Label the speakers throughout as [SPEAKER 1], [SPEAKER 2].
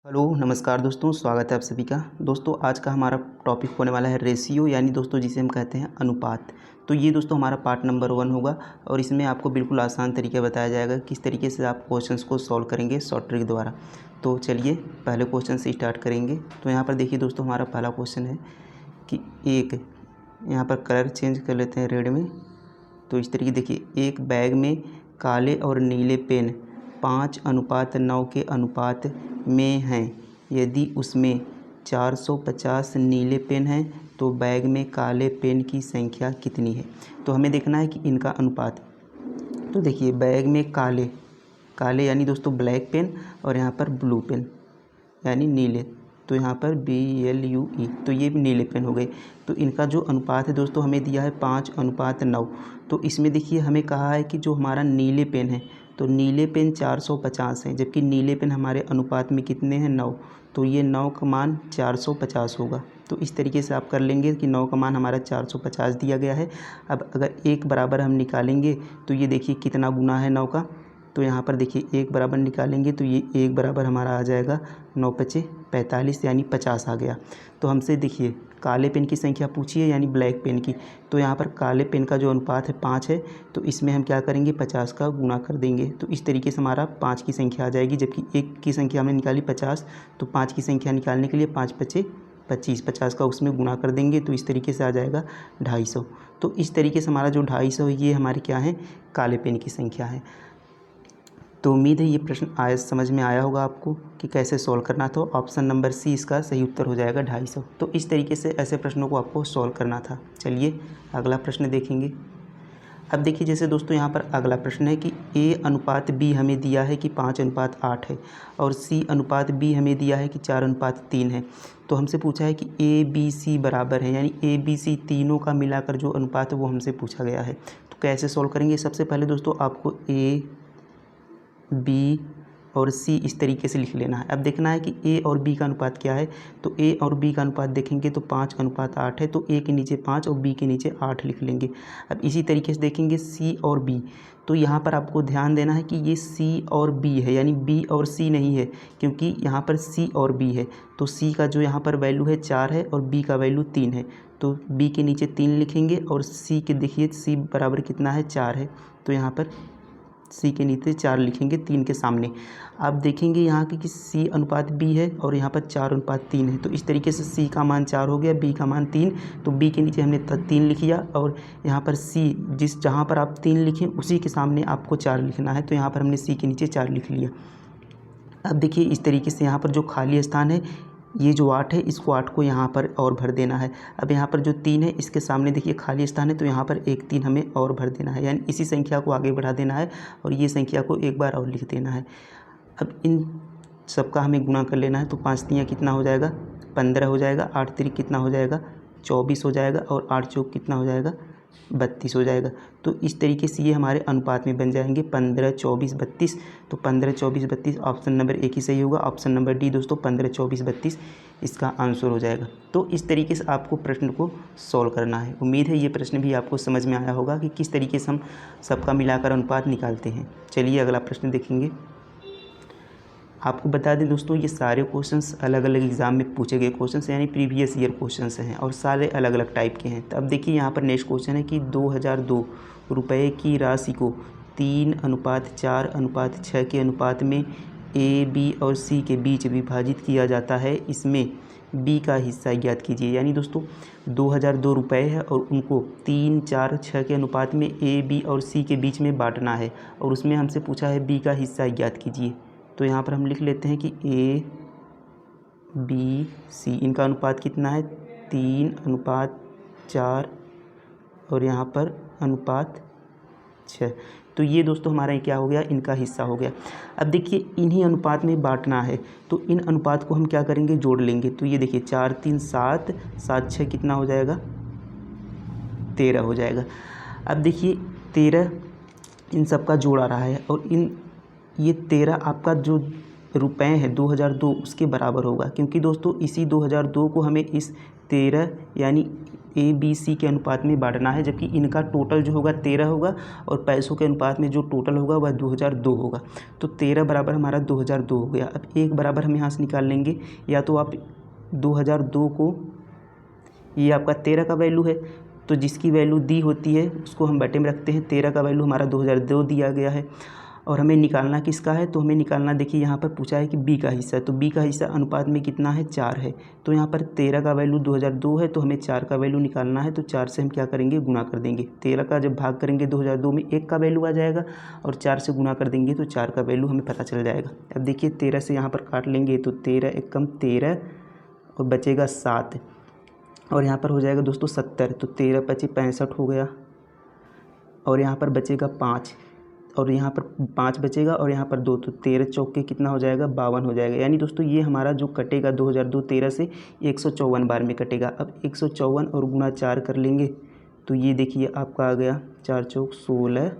[SPEAKER 1] Hello नमस्कार दोस्तों, स्वागत है आप सभी का। दोस्तों आज का हमारा टॉपिक होने वाला है रेशियो, यानी दोस्तों जिसे हम कहते हैं अनुपात। तो ये दोस्तों हमारा पार्ट नंबर 1 होगा और इसमें आपको बिल्कुल आसान तरीका बताया जाएगा किस तरीके से आप क्वेश्चंस को सॉल्व करेंगे शॉर्ट ट्रिक द्वारा। तो चलिए पहले क्वेश्चन से स्टार्ट करेंगे। तो यहाँ पर देखिए दोस्तों, हमारा पहला क्वेश्चन है कि एक, यहाँ पर कलर चेंज कर लेते हैं रेड में। तो इस तरीके देखिए, एक बैग में काले और नीले पेन 5:9 के अनुपात में हैं। यदि उसमें 450 नीले पेन हैं तो बैग में काले पेन की संख्या कितनी है। तो हमें देखना है कि इनका अनुपात। तो देखिए, बैग में काले काले यानी दोस्तों ब्लैक पेन, और यहाँ पर ब्लू पेन यानी नीले, तो यहाँ पर BLUE, तो ये भी नीले पेन हो गए। तो इनका जो अनुपात है दोस्तों हमें दिया है 5:9। तो इसमें देखिए हमें कहा है कि जो हमारा नीले पेन है, तो नीले पेन 450 है, जबकि नीले पेन हमारे अनुपात में कितने हैं, 9। तो ये 9 का मान 450 होगा। तो इस तरीके से आप कर लेंगे कि 9 का मान हमारा 450 दिया गया है। अब अगर एक बराबर हम निकालेंगे तो ये देखिए कितना गुना है 9 का। तो यहाँ पर देखिए एक बराबर निकालेंगे तो ये एक बराबर हमारा आ जाएगा 9 पचे 45 यानी 50 आ गया। तो हमसे देखिए काले पेन की संख्या पूछी है यानी ब्लैक पेन की। तो यहाँ पर काले पेन का जो अनुपात है 5 है, तो इसमें हम क्या करेंगे 50 का गुणा कर देंगे। तो इस तरीके से हमारा 5 की संख्या आ जाएगी, जबकि एक की संख्या हमने निकाली 50। तो 5 की संख्या निकालने के लिए 5 पचे 25, 50 का उसमें गुणा कर देंगे तो इस तरीके से आ जाएगा 250। तो इस तरीके से हमारा जो 250 ये हमारे क्या है, काले पेन की संख्या है। तो उम्मीद है ये प्रश्न समझ में आया होगा आपको कि कैसे सॉल्व करना था। ऑप्शन नंबर सी इसका सही उत्तर हो जाएगा 250। तो इस तरीके से ऐसे प्रश्नों को आपको सॉल्व करना था। चलिए अगला प्रश्न देखेंगे। अब देखिए जैसे दोस्तों यहाँ पर अगला प्रश्न है कि A/B हमें दिया है कि 5:8 है, और C/B हमें दिया है कि 4:3 है। तो हमसे पूछा है कि ABC बराबर है, यानी ABC तीनों का मिलाकर जो अनुपात है वो हमसे पूछा गया है। तो कैसे सॉल्व करेंगे। सबसे पहले दोस्तों आपको A, B और C इस तरीके से लिख लेना है। अब देखना है कि A और B का अनुपात क्या है। तो A और B का अनुपात देखेंगे तो 5:8 है, तो A के नीचे 5 और B के नीचे 8 लिख लेंगे। अब इसी तरीके से देखेंगे C और B। तो यहाँ पर आपको ध्यान देना है कि ये C और B है, यानी B और C नहीं है, क्योंकि यहाँ पर C और B है। तो C का जो यहाँ पर वैल्यू है 4 है और B का वैल्यू 3 है। तो B के नीचे 3 लिखेंगे और C के देखिए C बराबर कितना है, 4 है। तो यहाँ पर C के नीचे 4 लिखेंगे 3 के सामने। आप देखेंगे यहाँ कि C/B है और यहाँ पर 4:3 है। तो इस तरीके से C का मान 4 हो गया, B का मान 3। तो B के नीचे हमने 3 लिख लिया, और यहाँ पर C जहाँ पर आप 3 लिखें उसी के सामने आपको 4 लिखना है। तो यहाँ पर हमने C के नीचे 4 लिख लिया। अब देखिए इस तरीके से यहाँ पर जो खाली स्थान है, ये जो 8 है, इसको 8 को यहाँ पर और भर देना है। अब यहाँ पर जो 3 है इसके सामने देखिए खाली स्थान है, तो यहाँ पर एक 3 हमें और भर देना है, यानी इसी संख्या को आगे बढ़ा देना है और ये संख्या को एक बार और लिख देना है। अब इन सबका हमें गुणा कर लेना है। तो 5 3 कितना हो जाएगा, 15 हो जाएगा, 8 3 कितना हो जाएगा, 24 हो जाएगा, और 8 4 कितना हो जाएगा, 32 हो जाएगा। तो इस तरीके से ये हमारे अनुपात में बन जाएंगे 15 24 32। तो 15 24 32 ऑप्शन नंबर एक ही सही होगा। ऑप्शन नंबर डी दोस्तों 15 24 32 इसका आंसर हो जाएगा। तो इस तरीके से आपको प्रश्न को सॉल्व करना है। उम्मीद है ये प्रश्न भी आपको समझ में आया होगा कि किस तरीके से हम सबका मिलाकर अनुपात निकालते हैं। चलिए अगला प्रश्न देखेंगे। आपको बता दें दोस्तों, ये सारे क्वेश्चंस अलग अलग एग्ज़ाम में पूछे गए क्वेश्चंस, यानी प्रीवियस ईयर क्वेश्चंस हैं और सारे अलग अलग टाइप के हैं। तो अब देखिए यहाँ पर नेक्स्ट क्वेश्चन है कि 2002 रुपये की राशि को 3:4:6 के अनुपात में A, B और C के बीच विभाजित किया जाता है। इसमें B का हिस्सा ज्ञात कीजिए। यानी दोस्तों 2002 रुपये है और उनको 3 4 6 के अनुपात में A, B और C के बीच में बांटना है, और उसमें हमसे पूछा है B का हिस्सा ज्ञात कीजिए। तो यहाँ पर हम लिख लेते हैं कि A, B, C इनका अनुपात कितना है, 3:4 और यहाँ पर अनुपात 6। तो ये दोस्तों हमारा क्या हो गया, इनका हिस्सा हो गया। अब देखिए इन्हीं अनुपात में बांटना है, तो इन अनुपात को हम क्या करेंगे, जोड़ लेंगे। तो ये देखिए 4 3 7 7 6 कितना हो जाएगा, 13 हो जाएगा। अब देखिए 13 इन सब का जोड़ आ रहा है, और ये 13 आपका जो रुपए है 2002 उसके बराबर होगा, क्योंकि दोस्तों इसी 2002 को हमें इस 13 यानी ए बी सी के अनुपात में बांटना है, जबकि इनका टोटल जो होगा 13 होगा और पैसों के अनुपात में जो टोटल होगा वह 2002 होगा। तो 13 बराबर हमारा 2002 हो गया। अब 1 बराबर हम यहाँ से निकाल लेंगे, या तो आप 2002 को, ये आपका 13 का वैल्यू है तो जिसकी वैल्यू दी होती है उसको हम बटे में रखते हैं। 13 का वैल्यू हमारा 2002 दिया गया है और हमें निकालना किसका है, तो हमें निकालना, देखिए यहाँ पर पूछा है कि बी का हिस्सा, तो बी का हिस्सा अनुपात में कितना है, 4 है। तो यहाँ पर 13 का वैल्यू 2002 है तो हमें 4 का वैल्यू निकालना है, तो 4 से हम क्या करेंगे, गुना कर देंगे। 13 का जब भाग करेंगे 2002 में 1 का वैल्यू आ जाएगा और 4 से गुना कर देंगे तो 4 का वैल्यू हमें पता चल जाएगा। अब देखिए 13 से यहाँ पर काट लेंगे तो 13 एक कम 13 और बचेगा 7 और यहाँ पर हो जाएगा दोस्तों 70, तो 13 पचे 65 हो गया और यहाँ पर बचेगा 5 और यहाँ पर 5 बचेगा और यहाँ पर 2, तो 13 चौके कितना हो जाएगा, 52 हो जाएगा। यानी दोस्तों ये हमारा जो कटेगा 2002 13 से 154 बार में कटेगा। अब 154 और गुना 4 कर लेंगे तो ये देखिए आपका आ गया 4 चौक 16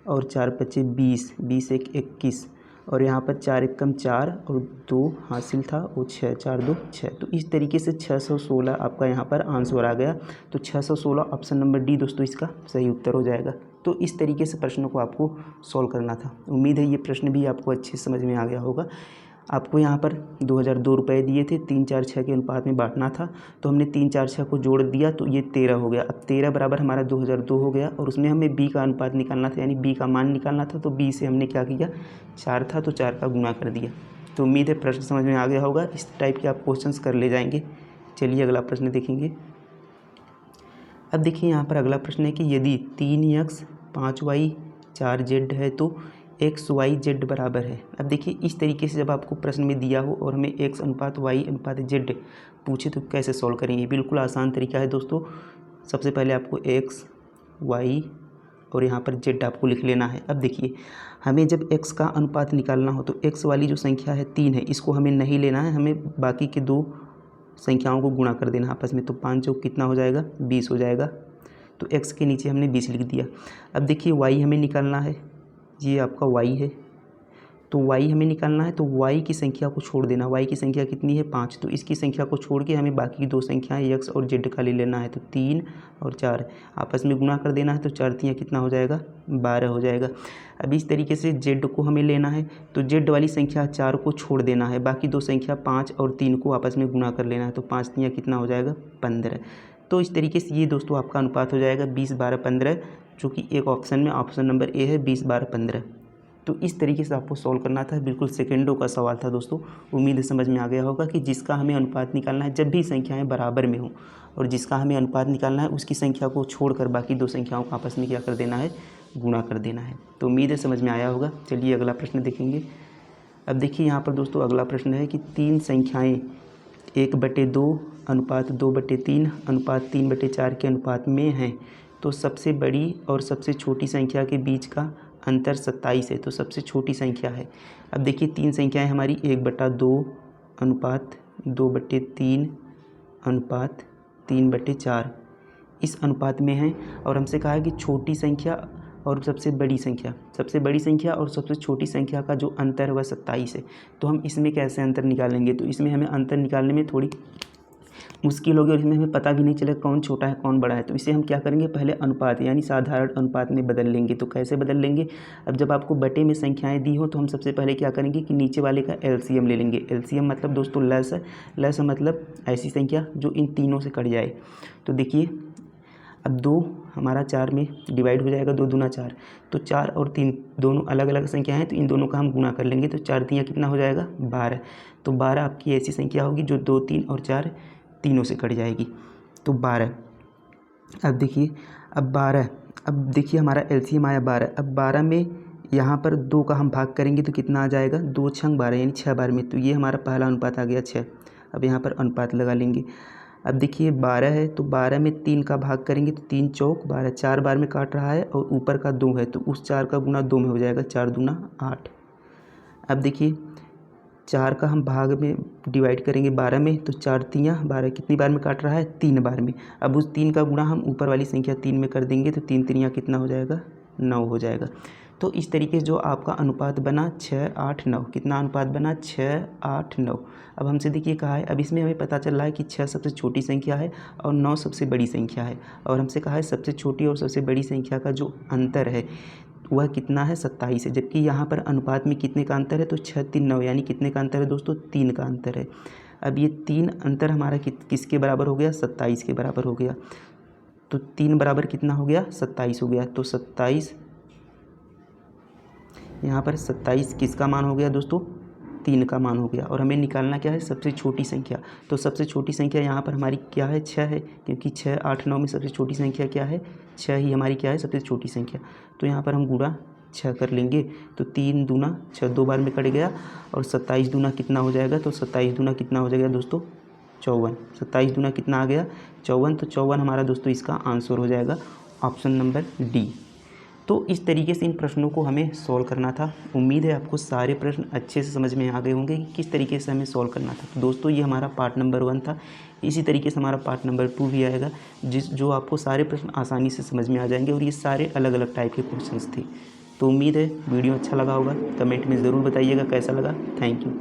[SPEAKER 1] और 4 पचे 20, 20 एक 21 और यहाँ पर 4 एक कम 4 और 2 हासिल था वो 6, 4 2 6। तो इस तरीके से 616 आपका यहाँ पर आंसर आ गया। तो 616 ऑप्शन नंबर डी दोस्तों इसका सही उत्तर हो जाएगा। तो इस तरीके से प्रश्नों को आपको सॉल्व करना था। उम्मीद है ये प्रश्न भी आपको अच्छे समझ में आ गया होगा। आपको यहाँ पर 2002 रुपये दिए थे, 3 4 6 के अनुपात में बांटना था, तो हमने 3 4 6 को जोड़ दिया तो ये 13 हो गया। अब 13 बराबर हमारा 2002 हो गया और उसमें हमें बी का अनुपात निकालना था, यानी बी का मान निकालना था। तो बी से हमने क्या किया, 4 था तो 4 का गुना कर दिया। तो उम्मीद है प्रश्न समझ में आ गया होगा। इस टाइप के आप क्वेश्चंस कर ले जाएंगे। चलिए अगला प्रश्न देखेंगे। अब देखिए यहाँ पर अगला प्रश्न है कि यदि 3x 5y 4z है तो एक्स वाई जेड बराबर है। अब देखिए इस तरीके से जब आपको प्रश्न में दिया हो और हमें एक्स अनुपात वाई अनुपात जेड पूछे तो कैसे सॉल्व करेंगे। बिल्कुल आसान तरीका है दोस्तों। सबसे पहले आपको एक्स वाई और यहाँ पर जेड आपको लिख लेना है। अब देखिए हमें जब एक्स का अनुपात निकालना हो तो एक्स वाली जो संख्या है 3 है, इसको हमें नहीं लेना है, हमें बाकी के 2 संख्याओं को गुणा कर देना आपस में। तो 5 चौक कितना हो जाएगा, 20 हो जाएगा। तो एक्स के नीचे हमने 20 लिख दिया। अब देखिए वाई हमें निकालना है, ये आपका y है, तो y हमें निकालना है। तो y की संख्या को छोड़ देना। y की संख्या कितनी है, 5, तो इसकी संख्या को छोड़ के हमें बाकी की 2 संख्याएं x और z का ले लेना है। तो 3 और 4 आपस में गुना कर देना है, तो 4 3 कितना हो जाएगा, 12 हो जाएगा। अब इस तरीके से z को हमें लेना है, तो z वाली संख्या 4 को छोड़ देना है, बाकी 2 संख्या 5 और 3 को आपस में गुना कर लेना है। तो 5 3 कितना हो जाएगा, 15। तो इस तरीके से ये दोस्तों आपका अनुपात हो जाएगा 20 12 15, जो कि एक ऑप्शन में ऑप्शन नंबर ए है 20 12 15। तो इस तरीके से आपको सॉल्व करना था। बिल्कुल सेकंडों का सवाल था दोस्तों। उम्मीद है समझ में आ गया होगा कि जिसका हमें अनुपात निकालना है, जब भी संख्याएं बराबर में हो और जिसका हमें अनुपात निकालना है उसकी संख्या को छोड़कर बाकी 2 संख्याओं को आपस में क्या कर देना है, गुणा कर देना है। तो उम्मीद है समझ में आया होगा। चलिए अगला प्रश्न देखेंगे। अब देखिए यहाँ पर दोस्तों अगला प्रश्न है कि 3 संख्याएँ 1/2 अनुपात 2/3 अनुपात 3/4 के अनुपात में हैं, तो सबसे बड़ी और सबसे छोटी संख्या के बीच का अंतर 27 है। तो सबसे छोटी संख्या है। अब देखिए 3 संख्याएं हमारी 1/2 अनुपात 2/3 अनुपात 3/4 इस अनुपात में हैं और हमसे कहा है कि छोटी संख्या और सबसे बड़ी संख्या और सबसे छोटी संख्या का जो अंतर है वह 27 है। तो हम इसमें कैसे अंतर निकालेंगे, तो इसमें हमें अंतर निकालने में थोड़ी मुश्किल होगी और इसमें हमें पता भी नहीं चलेगा कौन छोटा है कौन बड़ा है। तो इसे हम क्या करेंगे, पहले अनुपात यानी साधारण अनुपात में बदल लेंगे। तो कैसे बदल लेंगे, अब जब आपको बटे में संख्याएं दी हो तो हम सबसे पहले क्या करेंगे कि नीचे वाले का एलसीएम ले लेंगे। एलसीएम मतलब दोस्तों लस मतलब ऐसी संख्या जो इन तीनों से कट जाए। तो देखिए अब 2 हमारा 4 में डिवाइड हो जाएगा, 2 दूना 4, तो 4 और 3 दोनों अलग अलग संख्या हैं, तो इन दोनों का हम गुना कर लेंगे। तो 4 3 कितना हो जाएगा, 12। तो 12 आपकी ऐसी संख्या होगी जो 2 3 और 4 तीनों से कट जाएगी। तो 12। अब देखिए अब देखिए हमारा एलसीएम आया 12। अब 12 में यहाँ पर 2 का हम भाग करेंगे तो कितना आ जाएगा, 2 छंग 12 यानी 6 बार में। तो ये हमारा पहला अनुपात आ गया 6। अब यहाँ पर अनुपात लगा लेंगे। अब देखिए 12 है तो 12 में 3 का भाग करेंगे तो 3 चौक 12, 4 बार में काट रहा है और ऊपर का 2 है तो उस 4 का गुना 2 में हो जाएगा, 4 दूना 8। अब देखिए 4 का हम भाग में डिवाइड करेंगे 12 में, तो 4 3 12 कितनी बार में काट रहा है, 3 बार में। अब उस 3 का गुणा हम ऊपर वाली संख्या 3 में कर देंगे तो 3 3 कितना हो जाएगा, 9 हो जाएगा। तो इस तरीके से जो आपका अनुपात बना 6, 8, 9, कितना अनुपात बना 6, 8, 9। अब हमसे देखिए कहा है, अब इसमें हमें पता चल रहा है कि 6 सबसे छोटी संख्या है और 9 सबसे बड़ी संख्या है, और हमसे कहा है सबसे छोटी और सबसे बड़ी संख्या का जो अंतर है वह कितना है 27 है, जबकि यहाँ पर अनुपात में कितने का अंतर है तो 6, 3, 9 यानी कितने का अंतर है दोस्तों 3 का अंतर है। अब ये 3 अंतर हमारा किसके बराबर हो गया 27 के बराबर हो गया। तो 3 बराबर कितना हो गया 27 हो गया। तो 27 यहाँ पर 27 किसका मान हो गया दोस्तों 3 का मान हो गया। और हमें निकालना क्या है सबसे छोटी संख्या। तो सबसे छोटी संख्या यहाँ पर हमारी क्या है 6 है, क्योंकि 6, 8, 9 में सबसे छोटी संख्या क्या है 6 ही हमारी क्या है सबसे छोटी संख्या। तो यहाँ पर हम गुणा 6 कर लेंगे। तो 3 दूना 6 2 बार में कट गया, और 27 दूना कितना हो जाएगा तो 27 दूना कितना हो जाएगा दोस्तों 54। 27 दूना कितना आ गया 54। तो 54 हमारा दोस्तों इसका आंसर हो जाएगा ऑप्शन नंबर डी। तो इस तरीके से इन प्रश्नों को हमें सॉल्व करना था। उम्मीद है आपको सारे प्रश्न अच्छे से समझ में आ गए होंगे कि किस तरीके से हमें सॉल्व करना था। तो दोस्तों ये हमारा पार्ट नंबर 1 था। इसी तरीके से हमारा पार्ट नंबर 2 भी आएगा, जो आपको सारे प्रश्न आसानी से समझ में आ जाएंगे, और ये सारे अलग अलग टाइप के क्वेश्चंस थे। तो उम्मीद है वीडियो अच्छा लगा होगा। कमेंट में ज़रूर बताइएगा कैसा लगा। Thank you.